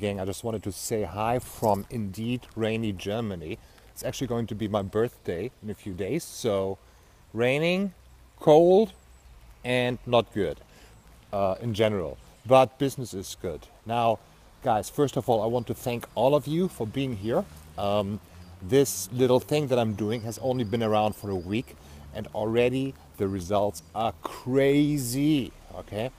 Gang, I just wanted to say hi from indeed rainy Germany. It's actually going to be my birthday in a few days, so raining, cold, and not good in general. But business is good. Now, guys, first of all, I want to thank all of you for being here. This little thing that I'm doing has only been around for a week, and already the results are crazy. Okay,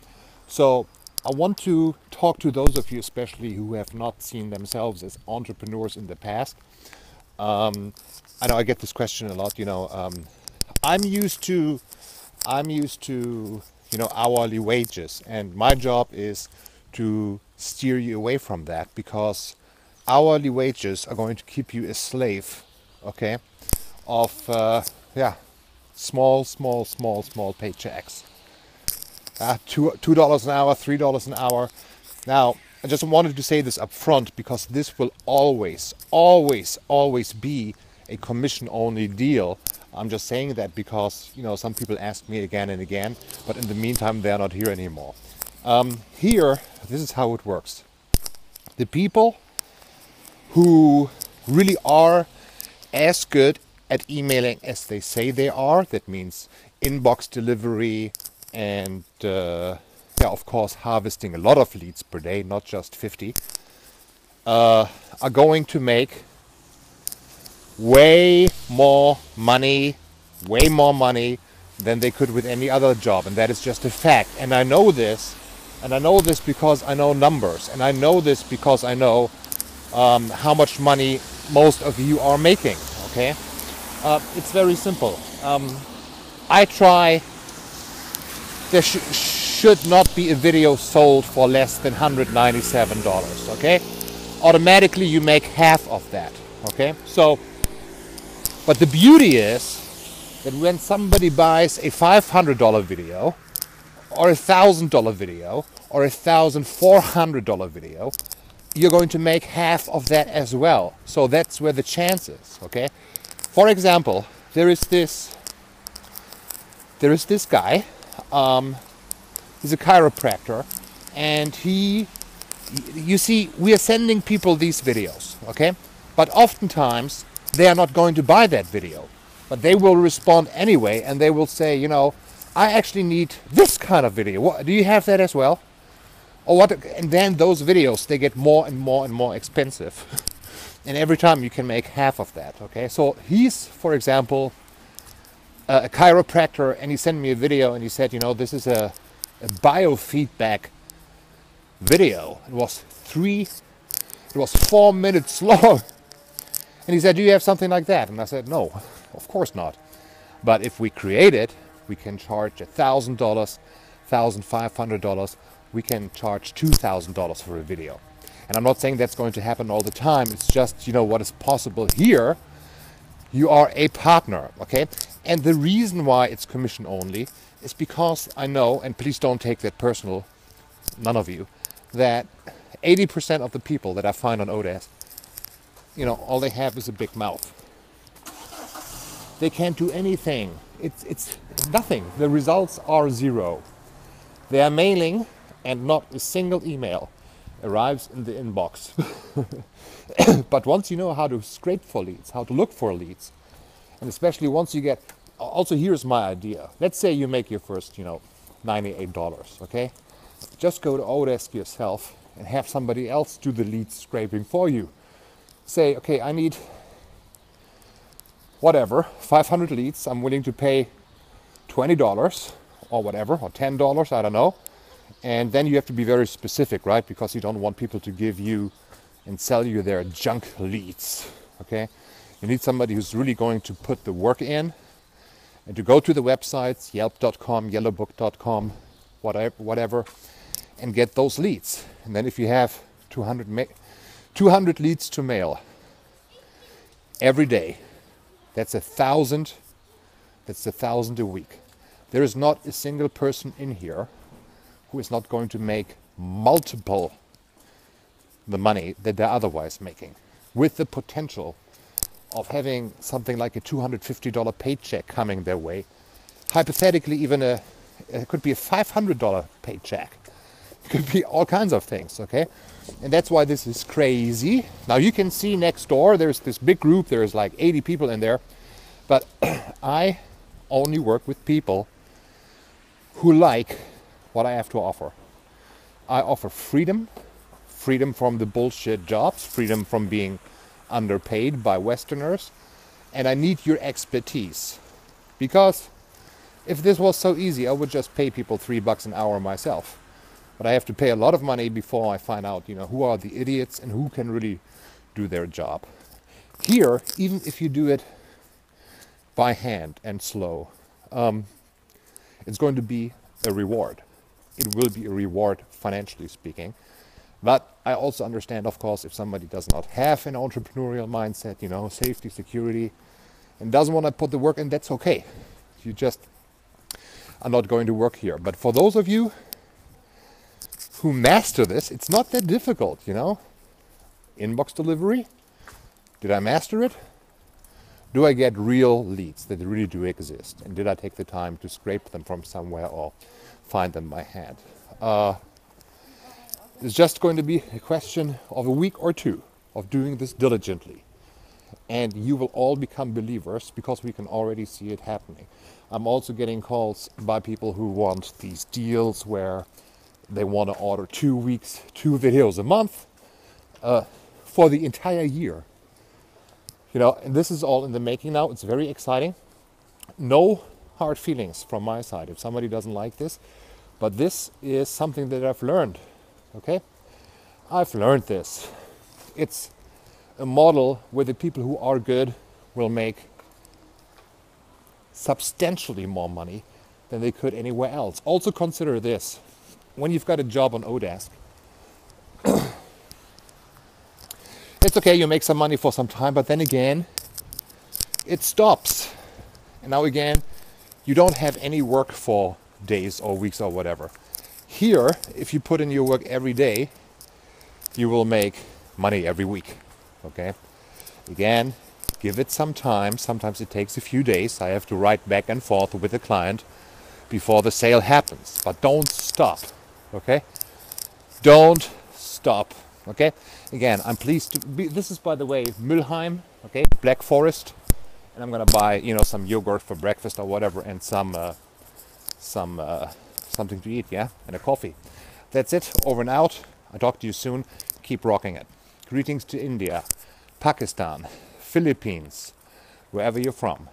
so I want to talk to those of you, especially who have not seen themselves as entrepreneurs in the past. I know I get this question a lot. I'm used to, hourly wages, and my job is to steer you away from that, because hourly wages are going to keep you a slave, okay, of small paychecks. $2 an hour, $3 an hour. Now, I just wanted to say this up front, because this will always be a commission-only deal. I'm just saying that because, some people ask me again and again, but in the meantime, they're not here anymore. Here, this is how it works. The people who really are as good at emailing as they say they are, that means inbox delivery, and of course harvesting a lot of leads per day, not just 50, are going to make way more money than they could with any other job, and that is just a fact. And I know this because I know numbers, and I know this because I know how much money most of you are making. Okay, it's very simple. I try. There should not be a video sold for less than $197, okay? Automatically you make half of that, okay? So, but the beauty is that when somebody buys a $500 video, or a $1,000 video, or a $1,400 video, you're going to make half of that as well. So that's where the chance is, okay? For example, there is this guy. He's a chiropractor, and you see, we are sending people these videos, okay? But oftentimes they are not going to buy that video, but they will respond anyway, and they will say, I actually need this kind of video. What, do you have that as well? Or what? And then those videos, they get more and more expensive, and every time you can make half of that, okay? So he's, for example, a chiropractor, and he sent me a video, and he said, this is a biofeedback video. It was 4 minutes long. And he said, do you have something like that? And I said, no, of course not. But if we create it, we can charge $1,000, $1,500. We can charge $2,000 for a video. And I'm not saying that's going to happen all the time. It's just, what is possible here. You are a partner, okay? And the reason why it's commission only is because I know, and please don't take that personal, none of you, that 80% of the people that I find on Odesk, all they have is a big mouth. They can't do anything. It's nothing. The results are zero. They are mailing, and not a single email arrives in the inbox. But once you know how to scrape for leads, how to look for leads, and especially once you get, also here's my idea. Let's say you make your first, $98, okay? Just go to Odesk yourself and have somebody else do the lead scraping for you. Say, okay, I need whatever, 500 leads. I'm willing to pay $20 or whatever, or $10, I don't know. And then you have to be very specific, right? Because you don't want people to give you and sell you their junk leads, okay? You need somebody who's really going to put the work in and to go to the websites, yelp.com, yellowbook.com, whatever, and get those leads. And then if you have 200 leads to mail every day, that's 1,000. That's 1,000 a week. There is not a single person in here who is not going to make multiple the money that they're otherwise making, with the potential of having something like a $250 paycheck coming their way. Hypothetically, even it could be a $500 paycheck. Could be all kinds of things, okay? And that's why this is crazy. Now you can see next door, there's this big group, there's like 80 people in there. But I only work with people who like what I have to offer. I offer freedom, freedom from the bullshit jobs, freedom from being underpaid by Westerners, and I need your expertise. Because if this was so easy, I would just pay people $3 an hour myself. But I have to pay a lot of money before I find out, who are the idiots and who can really do their job. Here, even if you do it by hand and slow, it's going to be a reward. It will be a reward financially speaking. But I also understand, of course, if somebody does not have an entrepreneurial mindset, safety, security, and doesn't want to put the work in, that's okay. You just are not going to work here. But for those of you who master this, it's not that difficult, Inbox delivery, did I master it? Do I get real leads that really do exist? And did I take the time to scrape them from somewhere or find them by hand? It's just going to be a question of a week or two of doing this diligently. And you will all become believers because we can already see it happening. I'm also getting calls by people who want these deals where they want to order 2 weeks, 2 videos a month for the entire year. And this is all in the making now. It's very exciting. No hard feelings from my side if somebody doesn't like this. But this is something that I've learned. Okay? I've learned this. It's a model where the people who are good will make substantially more money than they could anywhere else. Also consider this. When you've got a job on Odesk, it's okay, you make some money for some time, but then again, it stops. And now again, you don't have any work for days or weeks or whatever. Here, if you put in your work every day, you will make money every week. Okay? Again, give it some time. Sometimes it takes a few days. I have to write back and forth with the client before the sale happens. But don't stop. Okay? Don't stop. Okay? Again, I'm pleased to be. This is, by the way, Mülheim. Okay? Black Forest. And I'm gonna buy, some yogurt for breakfast or whatever, and something to eat, yeah, and a coffee. That's it. Over and out. I'll talk to you soon. Keep rocking it. Greetings to India, Pakistan, Philippines, wherever you're from.